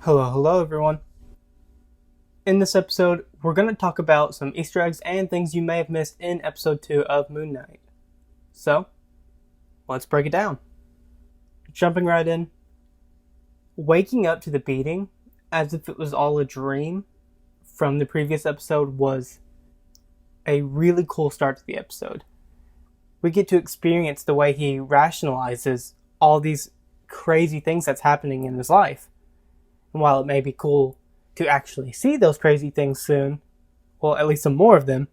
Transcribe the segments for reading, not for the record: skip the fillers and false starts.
Hello everyone. In this episode, we're going to talk about some Easter eggs and things you may have missed in episode 2 of Moon Knight. So, let's break it down. Jumping right in, waking up to the beating as if it was all a dream from the previous episode was a really cool start to the episode. We get to experience the way he rationalizes all these crazy things that's happening in his life. And while it may be cool to actually see those crazy things soon, well, at least some more of them,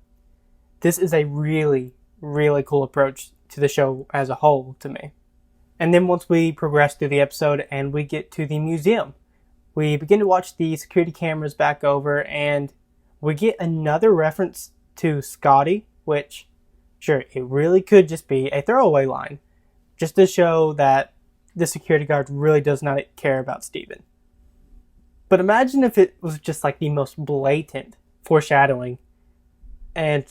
this is a really, really cool approach to the show as a whole to me. And then once we progress through the episode and we get to the museum, we begin to watch the security cameras back over and we get another reference to Scotty, which, sure, it really could just be a throwaway line, just to show that the security guard really does not care about Steven. But imagine if it was just like the most blatant foreshadowing and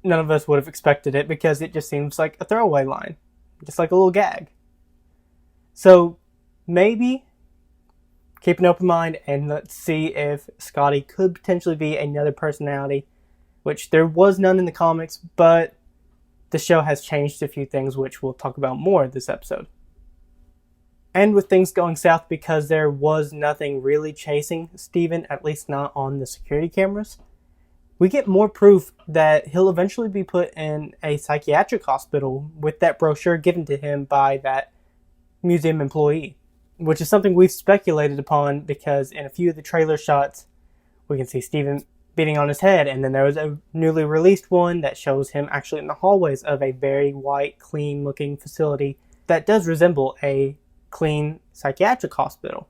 none of us would have expected it because it just seems like a throwaway line, just like a little gag. So maybe keep an open mind and let's see if Scotty could potentially be another personality, which there was none in the comics, but the show has changed a few things which we'll talk about more this episode. And with things going south because there was nothing really chasing Steven, at least not on the security cameras, we get more proof that he'll eventually be put in a psychiatric hospital with that brochure given to him by that museum employee, which is something we've speculated upon because in a few of the trailer shots, we can see Steven beating on his head, and then there was a newly released one that shows him actually in the hallways of a very white, clean-looking facility that does resemble a clean psychiatric hospital.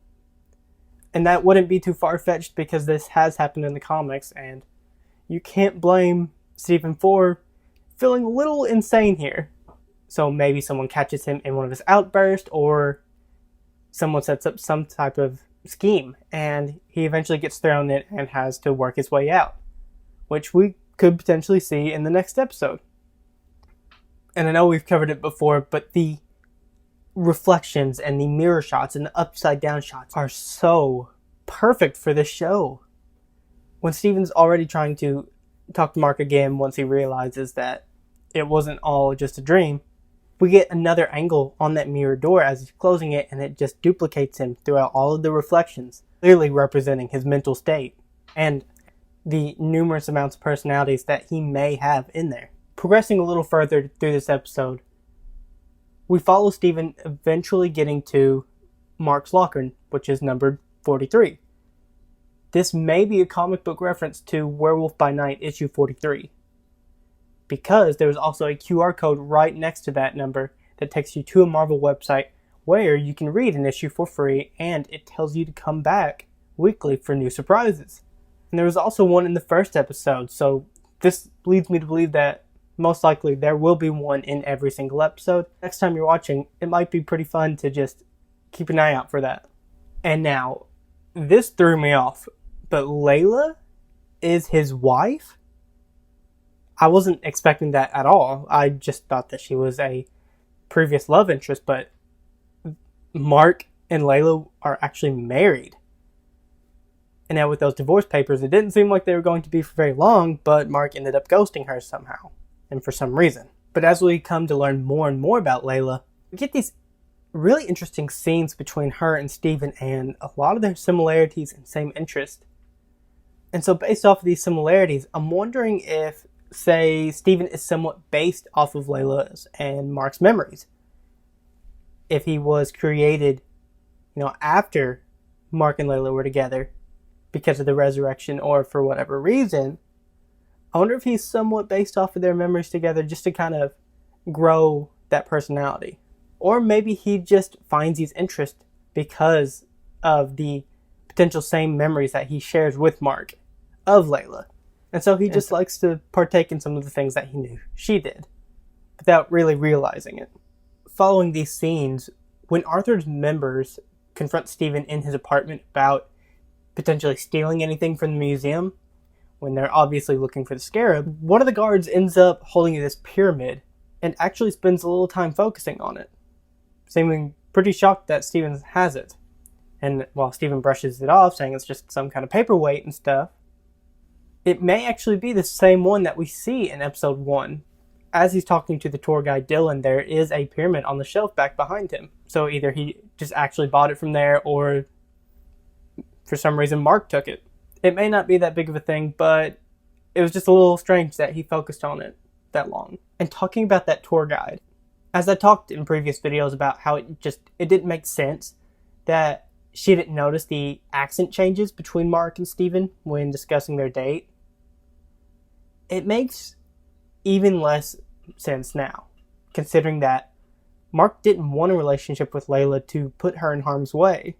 And that wouldn't be too far-fetched because this has happened in the comics and you can't blame Steven for feeling a little insane here. So maybe someone catches him in one of his outbursts or someone sets up some type of scheme and he eventually gets thrown in and has to work his way out, which we could potentially see in the next episode. And I know we've covered it before, but the reflections and the mirror shots and the upside down shots are so perfect for this show. When Steven's already trying to talk to Marc again once he realizes that it wasn't all just a dream, we get another angle on that mirror door as he's closing it and it just duplicates him throughout all of the reflections, clearly representing his mental state and the numerous amounts of personalities that he may have in there. Progressing a little further through this episode, we follow Steven eventually getting to Marc's locker, which is numbered 43. This may be a comic book reference to Werewolf by Night issue 43, because there's also a QR code right next to that number that takes you to a Marvel website where you can read an issue for free and it tells you to come back weekly for new surprises. And there was also one in the first episode, so this leads me to believe that most likely there will be one in every single episode. Next time you're watching, it might be pretty fun to just keep an eye out for that. And now, this threw me off, but Layla is his wife? I wasn't expecting that at all. I just thought that she was a previous love interest, but Marc and Layla are actually married. And now with those divorce papers, it didn't seem like they were going to be for very long, but Marc ended up ghosting her somehow, and for some reason. But as we come to learn more and more about Layla, we get these really interesting scenes between her and Steven and a lot of their similarities and same interest. And so based off of these similarities, I'm wondering if, say, Steven is somewhat based off of Layla's and Marc's memories. If he was created, after Marc and Layla were together because of the resurrection or for whatever reason, I wonder if he's somewhat based off of their memories together just to kind of grow that personality. Or maybe he just finds his interest because of the potential same memories that he shares with Marc of Layla. And so he just likes to partake in some of the things that he knew she did without really realizing it. Following these scenes, when Arthur's members confront Steven in his apartment about potentially stealing anything from the museum, when they're obviously looking for the scarab, one of the guards ends up holding this pyramid and actually spends a little time focusing on it, seeming pretty shocked that Steven has it. And while Steven brushes it off, saying it's just some kind of paperweight and stuff, it may actually be the same one that we see in episode 1. As he's talking to the tour guide Dylan, there is a pyramid on the shelf back behind him. So either he just actually bought it from there, or for some reason Marc took it. It may not be that big of a thing, but it was just a little strange that he focused on it that long. And talking about that tour guide, as I talked in previous videos about how it didn't make sense that she didn't notice the accent changes between Marc and Steven when discussing their date, it makes even less sense now, considering that Marc didn't want a relationship with Layla to put her in harm's way,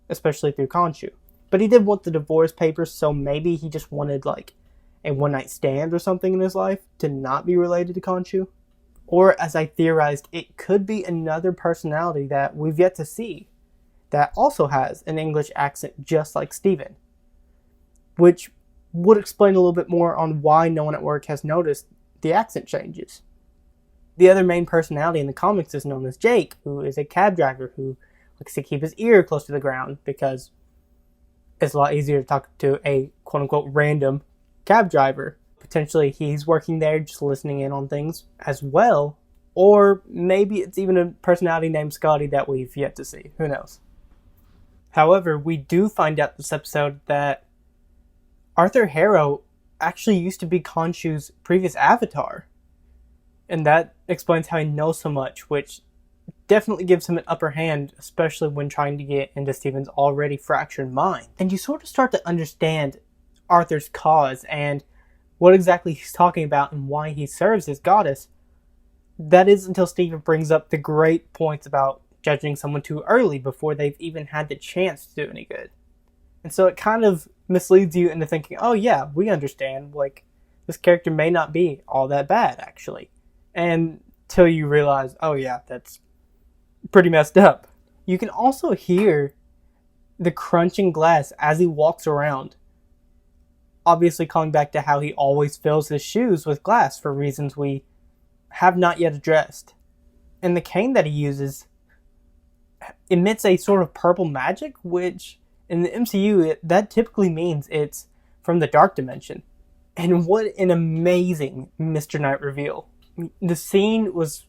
especially through Khonshu. But he did want the divorce papers, so maybe he just wanted like a one-night stand or something in his life to not be related to Khonshu. Or, as I theorized, it could be another personality that we've yet to see that also has an English accent just like Steven, which would explain a little bit more on why no one at work has noticed the accent changes. The other main personality in the comics is known as Jake, who is a cab driver who likes to keep his ear close to the ground because it's a lot easier to talk to a quote-unquote random cab driver. Potentially he's working there just listening in on things as well, or maybe it's even a personality named Scotty that we've yet to see. Who knows? However, we do find out this episode that Arthur Harrow actually used to be Khonshu's previous avatar. And that explains how he knows so much, which definitely gives him an upper hand, especially when trying to get into Steven's already fractured mind. And you sort of start to understand Arthur's cause and what exactly he's talking about and why he serves his goddess. That is until Steven brings up the great points about judging someone too early before they've even had the chance to do any good. And so it kind of misleads you into thinking, oh yeah, we understand, like, this character may not be all that bad, actually. And till you realize, oh yeah, that's pretty messed up. You can also hear the crunching glass as he walks around. Obviously calling back to how he always fills his shoes with glass for reasons we have not yet addressed. And the cane that he uses emits a sort of purple magic, which in the MCU, that typically means it's from the dark dimension. And what an amazing Mr. Knight reveal. The scene was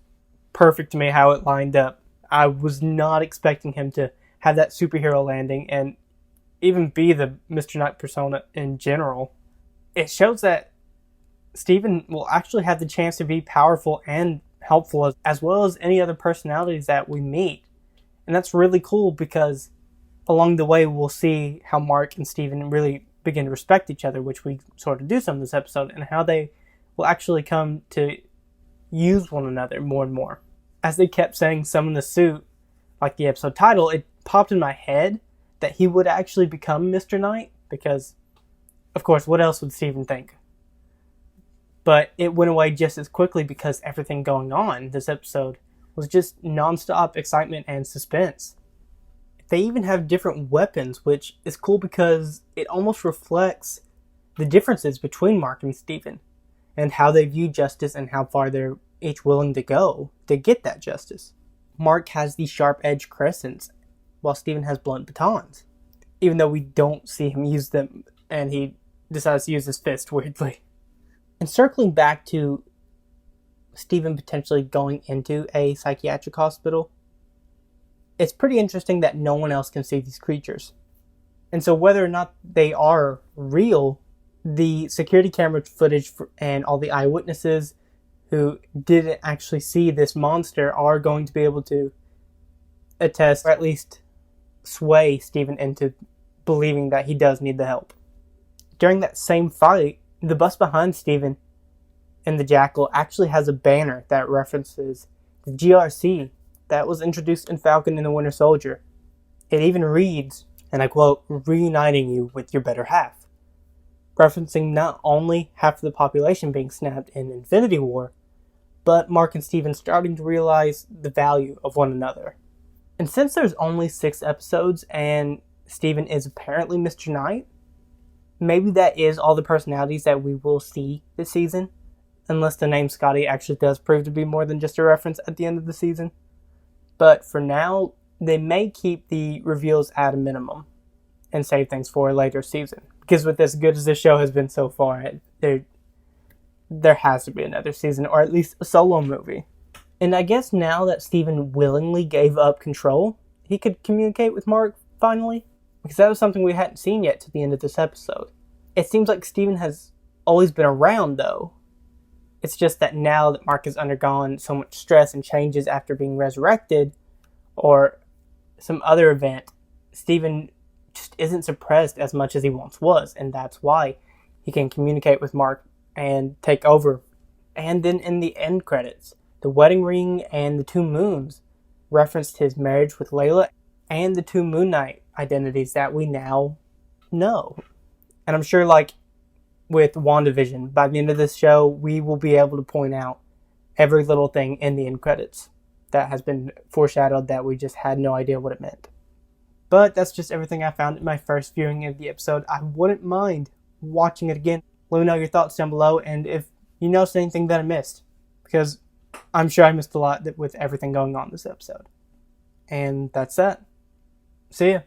perfect to me, how it lined up. I was not expecting him to have that superhero landing and even be the Mr. Knight persona in general. It shows that Steven will actually have the chance to be powerful and helpful as well as any other personalities that we meet. And that's really cool because along the way we'll see how Marc and Steven really begin to respect each other, which we sort of do some in this episode, and how they will actually come to use one another more and more. As they kept saying summon the suit, like the episode title, it popped in my head that he would actually become Mr. Knight, because, of course, what else would Steven think? But it went away just as quickly because everything going on this episode was just non-stop excitement and suspense. They even have different weapons, which is cool because it almost reflects the differences between Marc and Steven and how they view justice and how far they're each willing to go to get that justice. Marc has these sharp-edged crescents, while Steven has blunt batons, even though we don't see him use them, and he decides to use his fist weirdly. And circling back to Steven potentially going into a psychiatric hospital, it's pretty interesting that no one else can see these creatures. And so whether or not they are real, the security camera footage and all the eyewitnesses who didn't actually see this monster are going to be able to attest, or at least sway Steven into believing that he does need the help. During that same fight, the bus behind Steven and the Jackal actually has a banner that references the GRC that was introduced in Falcon and the Winter Soldier. It even reads, and I quote, "reuniting you with your better half," referencing not only half of the population being snapped in Infinity War, but Marc and Steven starting to realize the value of one another. And since there's only 6 episodes and Steven is apparently Mr. Knight, maybe that is all the personalities that we will see this season, unless the name Scotty actually does prove to be more than just a reference at the end of the season. But for now, they may keep the reveals at a minimum and save things for a later season. Because with as good as this show has been so far, there has to be another season, or at least a solo movie. And I guess now that Steven willingly gave up control, he could communicate with Marc finally. Because that was something we hadn't seen yet to the end of this episode. It seems like Steven has always been around, though. It's just that now that Marc has undergone so much stress and changes after being resurrected, or some other event, Steven just isn't suppressed as much as he once was, and that's why he can communicate with Marc and take over. And then in the end credits, the wedding ring and the 2 moons referenced his marriage with Layla and the 2 Moon Knight identities that we now know. And I'm sure, like with WandaVision, by the end of this show, we will be able to point out every little thing in the end credits that has been foreshadowed that we just had no idea what it meant. But that's just everything I found in my first viewing of the episode. I wouldn't mind watching it again. Let me know your thoughts down below, and if you noticed anything that I missed, because I'm sure I missed a lot with everything going on this episode. And that's that. See ya.